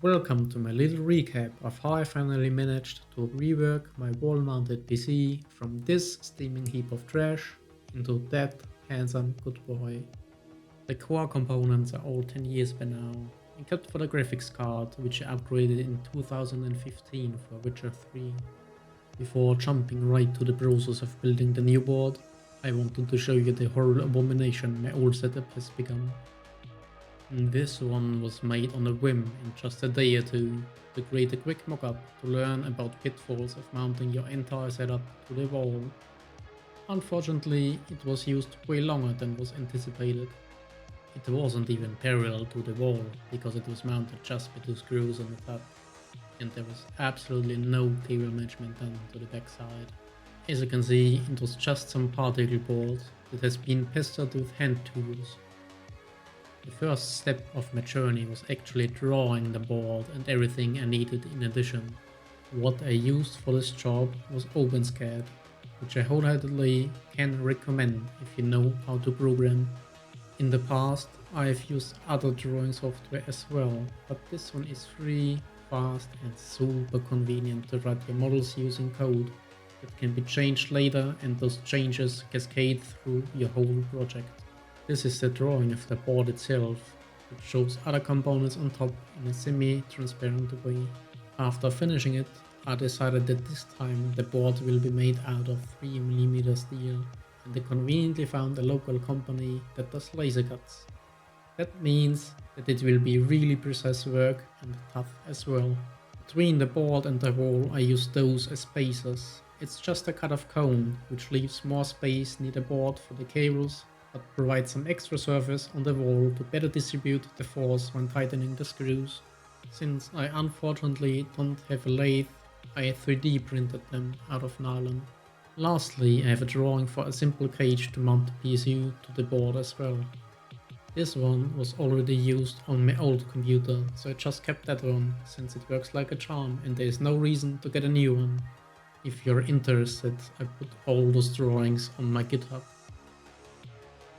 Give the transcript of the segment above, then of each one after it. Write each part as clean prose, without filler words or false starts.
Welcome to my little recap of how I finally managed to rework my wall-mounted PC from this steaming heap of trash into that handsome good boy. The core components are all 10 years by now, except for the graphics card, which I upgraded in 2015 for Witcher 3. Before jumping right to the process of building the new board, I wanted to show you the horrible abomination my old setup has become. This one was made on a whim in just a day or two to create a quick mockup to learn about pitfalls of mounting your entire setup to the wall. Unfortunately, it was used way longer than was anticipated. It wasn't even parallel to the wall because it was mounted just with 2 screws on the top, and there was absolutely no cable management done to the backside. As you can see, it was just some particle board that has been pestered with hand tools. The first step of my journey was actually drawing the board and everything I needed in addition. What I used for this job was OpenSCAD, which I wholeheartedly can recommend if you know how to program. In the past, I have used other drawing software as well, but this one is free, fast and super convenient to write your models using code that can be changed later, and those changes cascade through your whole project. This is the drawing of the board itself, which shows other components on top in a semi-transparent way. After finishing it, I decided that this time the board will be made out of 3mm steel, and I conveniently found a local company that does laser cuts. That means that it will be really precise work and tough as well. Between the board and the wall I use those as spacers. It's just a cut of cone, which leaves more space near the board for the cables, but provides some extra surface on the wall to better distribute the force when tightening the screws. Since I unfortunately don't have a lathe, I 3D printed them out of nylon. Lastly, I have a drawing for a simple cage to mount the PSU to the board as well. This one was already used on my old computer, so I just kept that one, since it works like a charm and there is no reason to get a new one. If you're interested, I put all those drawings on my GitHub.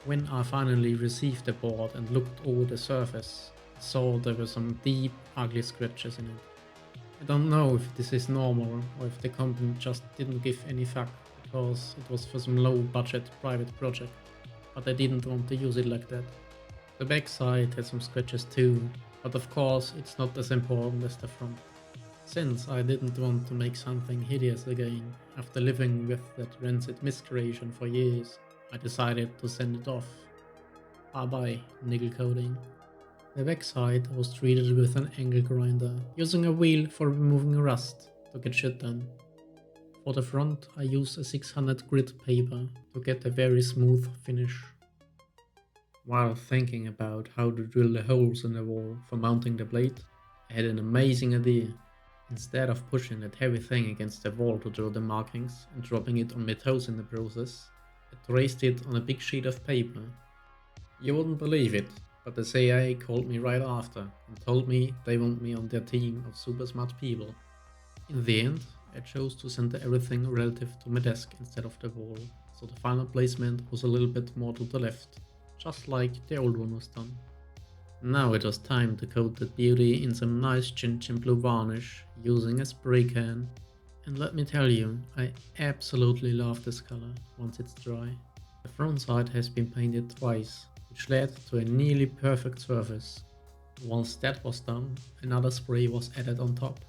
When I finally received the board and looked over the surface, I saw there were some deep, ugly scratches in it. I don't know if this is normal or if the company just didn't give any fuck because it was for some low budget private project, but I didn't want to use it like that. The backside had some scratches too, but of course it's not as important as the front. Since I didn't want to make something hideous again, after living with that rancid miscreation for years, I decided to send it off. Bye bye, nickel coating. The backside was treated with an angle grinder, using a wheel for removing rust to get shit done. For the front I used a 600 grit paper to get a very smooth finish. While thinking about how to drill the holes in the wall for mounting the blade, I had an amazing idea. Instead of pushing that heavy thing against the wall to draw the markings and dropping it on my toes in the process, I traced it on a big sheet of paper. You wouldn't believe it, but the CIA called me right after and told me they want me on their team of super smart people. In the end, I chose to center everything relative to my desk instead of the wall, so the final placement was a little bit more to the left, just like the old one was done. Now it was time to coat that beauty in some nice chin blue varnish using a spray can. And let me tell you, I absolutely love this color once it's dry. The front side has been painted twice, which led to a nearly perfect surface. Once that was done, another spray was added on top.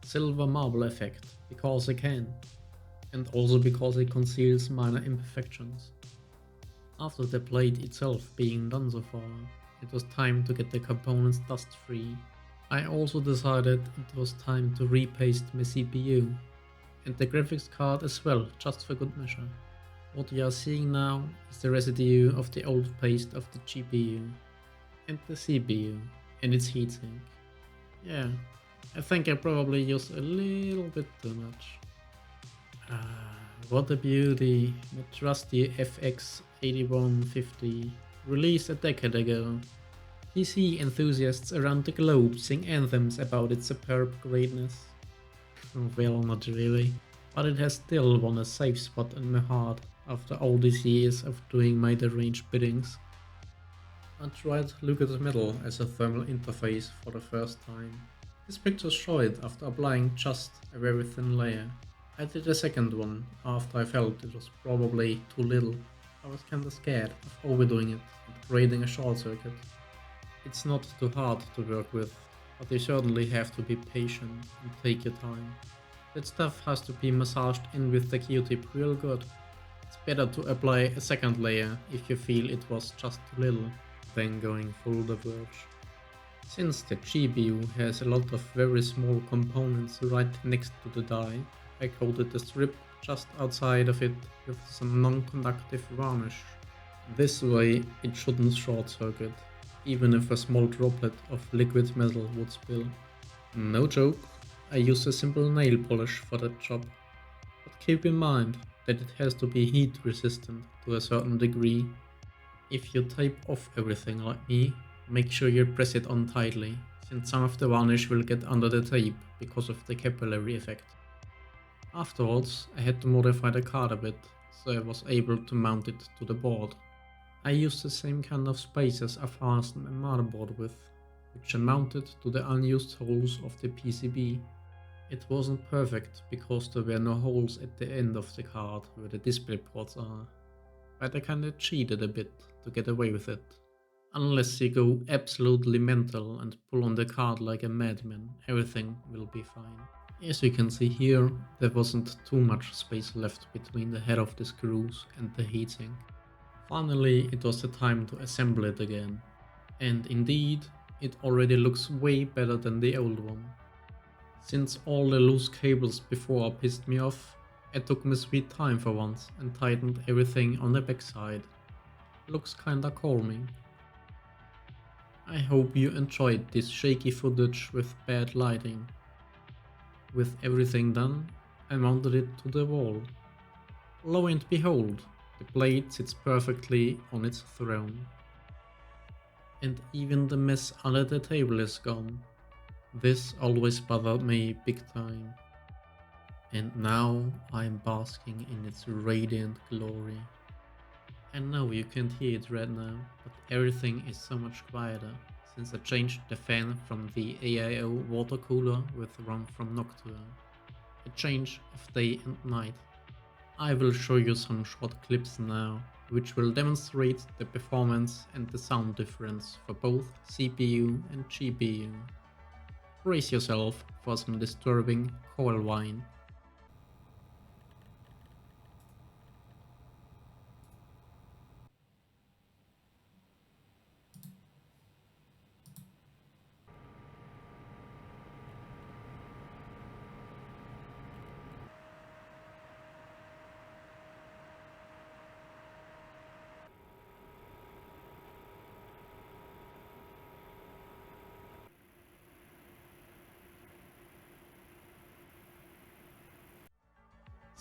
Silver marble effect, because I can. And also because it conceals minor imperfections. After the plate itself being done so far, it was time to get the components dust free. I also decided it was time to repaste my CPU. And the graphics card as well, just for good measure. What you are seeing now is the residue of the old paste of the GPU. And the CPU, and its heatsink. Yeah, I think I probably used a little bit too much. What a beauty, my trusty FX 8150, released a decade ago. PC enthusiasts around the globe sing anthems about its superb greatness. Well, not really, but it has still won a safe spot in my heart after all these years of doing my deranged biddings. I tried Lucas Metal as a thermal interface for the first time. These pictures show it after applying just a very thin layer. I did a second one after I felt it was probably too little. I was kinda scared of overdoing it and creating a short circuit. It's not too hard to work with, but you certainly have to be patient and take your time. That stuff has to be massaged in with the Q-tip real good. It's better to apply a second layer if you feel it was just too little, than going full the verge. Since the GPU has a lot of very small components right next to the die, I coated the strip just outside of it with some non-conductive varnish. This way it shouldn't short circuit, even if a small droplet of liquid metal would spill. No joke, I used a simple nail polish for that job, but keep in mind that it has to be heat resistant to a certain degree. If you tape off everything like me, make sure you press it on tightly, since some of the varnish will get under the tape because of the capillary effect. Afterwards, I had to modify the card a bit, so I was able to mount it to the board. I used the same kind of spacers I fastened my motherboard with, which I mounted to the unused holes of the PCB. It wasn't perfect because there were no holes at the end of the card where the display ports are, but I kinda cheated a bit to get away with it. Unless you go absolutely mental and pull on the card like a madman, everything will be fine. As you can see here, there wasn't too much space left between the head of the screws and the heatsink. Finally, it was the time to assemble it again. And indeed, it already looks way better than the old one. Since all the loose cables before pissed me off, I took my sweet time for once and tightened everything on the backside. Looks kinda calming. I hope you enjoyed this shaky footage with bad lighting. With everything done, I mounted it to the wall. Lo and behold, the blade sits perfectly on its throne. And even the mess under the table is gone. This always bothered me big time. And now I'm basking in its radiant glory. I know you can't hear it right now, but everything is so much quieter since I changed the fan from the AIO water cooler with run from Noctua. A change of day and night. I will show you some short clips now, which will demonstrate the performance and the sound difference for both CPU and GPU. Brace yourself for some disturbing coil whine.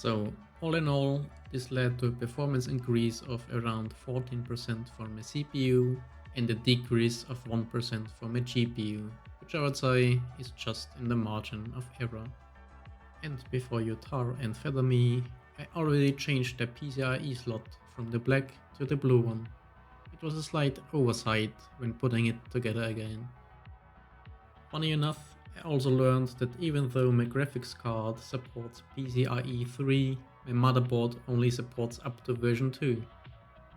So, all in all, this led to a performance increase of around 14% for my CPU and a decrease of 1% for my GPU, which I would say is just in the margin of error. And before you tar and feather me, I already changed the PCIe slot from the black to the blue one. It was a slight oversight when putting it together again. Funny enough, I also learned that even though my graphics card supports PCIe 3, my motherboard only supports up to version 2.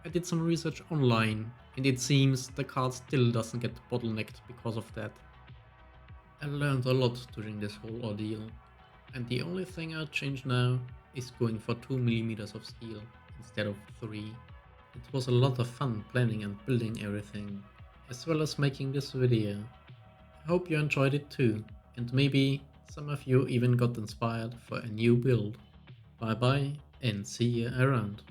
I did some research online, and it seems the card still doesn't get bottlenecked because of that. I learned a lot during this whole ordeal, and the only thing I'll change now is going for 2mm of steel instead of 3. It was a lot of fun planning and building everything, as well as making this video. I hope you enjoyed it too, and maybe some of you even got inspired for a new build. Bye bye and see you around.